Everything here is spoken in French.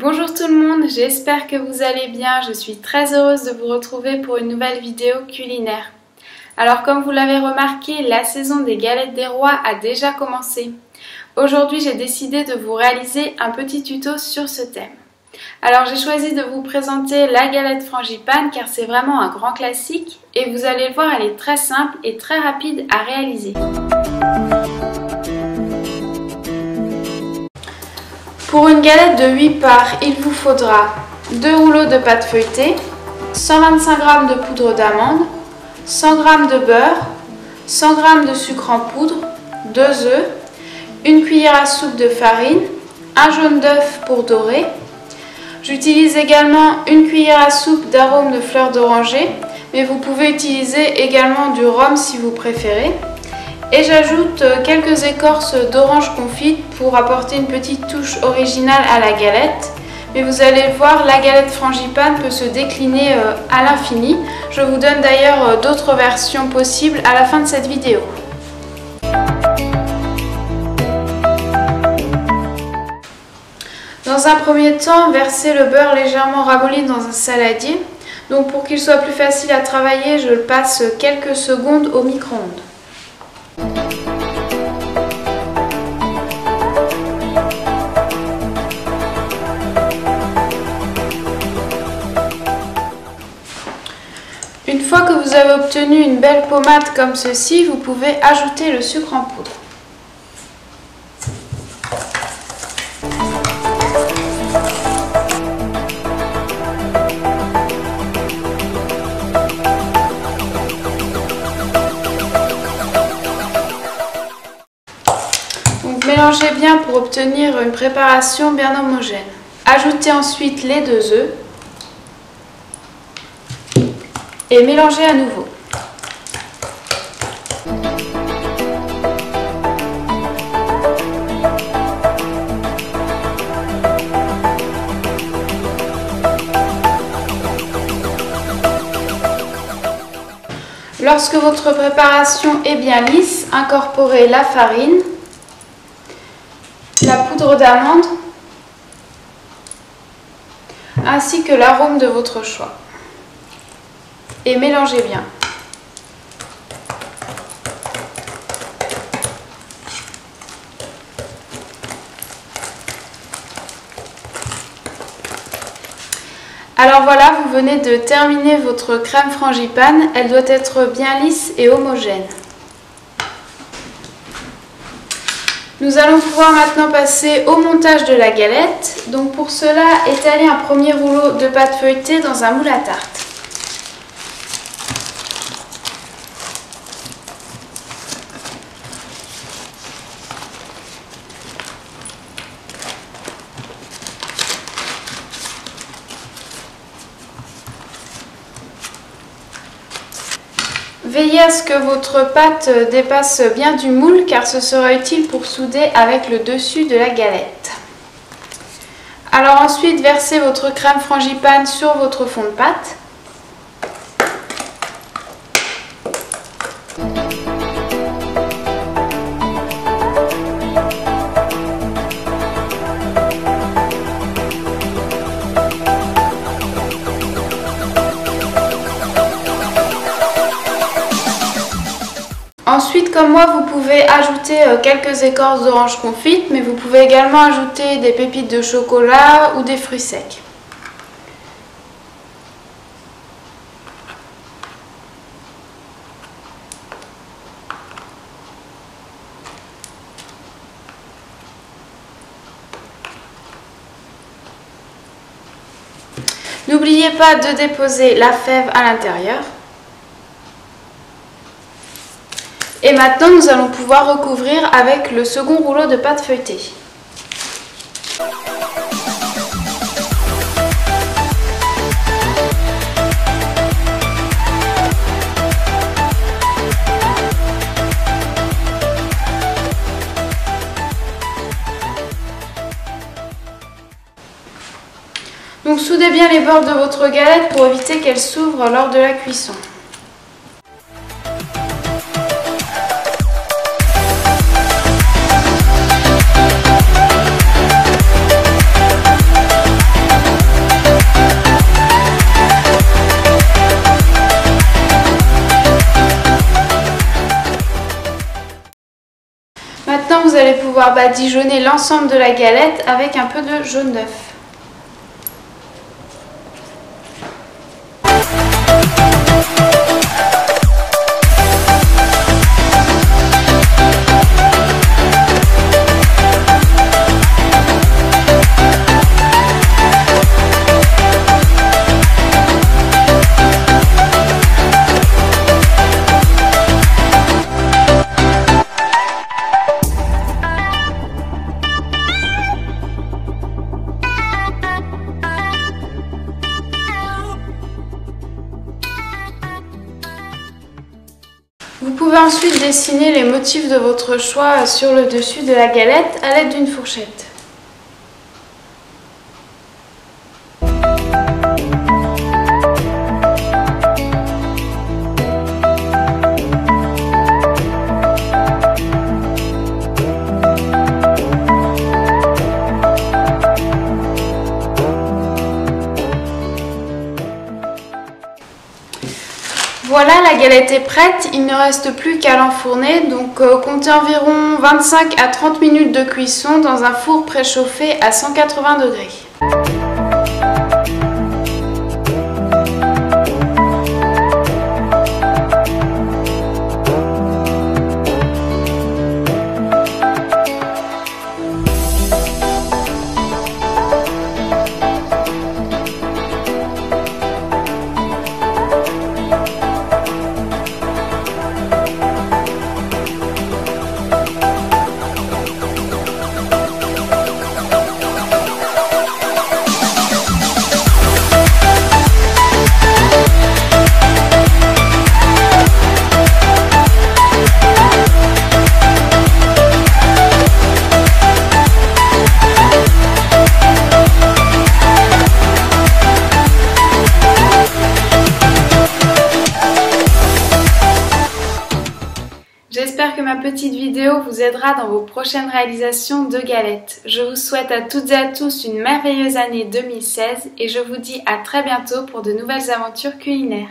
Bonjour tout le monde, j'espère que vous allez bien. Je suis très heureuse de vous retrouver pour une nouvelle vidéo culinaire. Alors comme vous l'avez remarqué, la saison des galettes des rois a déjà commencé. Aujourd'hui, j'ai décidé de vous réaliser un petit tuto sur ce thème. Alors j'ai choisi de vous présenter la galette frangipane car c'est vraiment un grand classique et vous allez le voir, elle est très simple et très rapide à réaliser. Pour une galette de 8 parts, il vous faudra 2 rouleaux de pâte feuilletée, 125 g de poudre d'amande, 100 g de beurre, 100 g de sucre en poudre, 2 œufs, une cuillère à soupe de farine, un jaune d'œuf pour dorer. J'utilise également une cuillère à soupe d'arôme de fleur d'oranger, mais vous pouvez utiliser également du rhum si vous préférez. Et j'ajoute quelques écorces d'orange confite pour apporter une petite touche originale à la galette. Mais vous allez le voir, la galette frangipane peut se décliner à l'infini. Je vous donne d'ailleurs d'autres versions possibles à la fin de cette vidéo. Dans un premier temps, versez le beurre légèrement ramolli dans un saladier. Donc pour qu'il soit plus facile à travailler, je le passe quelques secondes au micro-ondes. Une fois que vous avez obtenu une belle pommade comme ceci, vous pouvez ajouter le sucre en poudre. Donc mélangez bien pour obtenir une préparation bien homogène. Ajoutez ensuite les 2 œufs. Et mélangez à nouveau. Lorsque votre préparation est bien lisse, incorporez la farine, la poudre d'amande ainsi que l'arôme de votre choix. Et mélangez bien. Alors voilà, vous venez de terminer votre crème frangipane. Elle doit être bien lisse et homogène. Nous allons pouvoir maintenant passer au montage de la galette. Donc pour cela, étalez un premier rouleau de pâte feuilletée dans un moule à tarte. Veillez à ce que votre pâte dépasse bien du moule car ce sera utile pour souder avec le dessus de la galette. Alors ensuite, versez votre crème frangipane sur votre fond de pâte. Ensuite, comme moi, vous pouvez ajouter quelques écorces d'orange confite, mais vous pouvez également ajouter des pépites de chocolat ou des fruits secs. N'oubliez pas de déposer la fève à l'intérieur. Et maintenant, nous allons pouvoir recouvrir avec le second rouleau de pâte feuilletée. Donc soudez bien les bords de votre galette pour éviter qu'elle s'ouvre lors de la cuisson. Maintenant, vous allez pouvoir badigeonner l'ensemble de la galette avec un peu de jaune d'œuf. Vous pouvez ensuite dessiner les motifs de votre choix sur le dessus de la galette à l'aide d'une fourchette. Voilà, la galette est prête, il ne reste plus qu'à l'enfourner, donc comptez environ 25 à 30 minutes de cuisson dans un four préchauffé à 180 degrés. J'espère que ma petite vidéo vous aidera dans vos prochaines réalisations de galettes. Je vous souhaite à toutes et à tous une merveilleuse année 2016 et je vous dis à très bientôt pour de nouvelles aventures culinaires.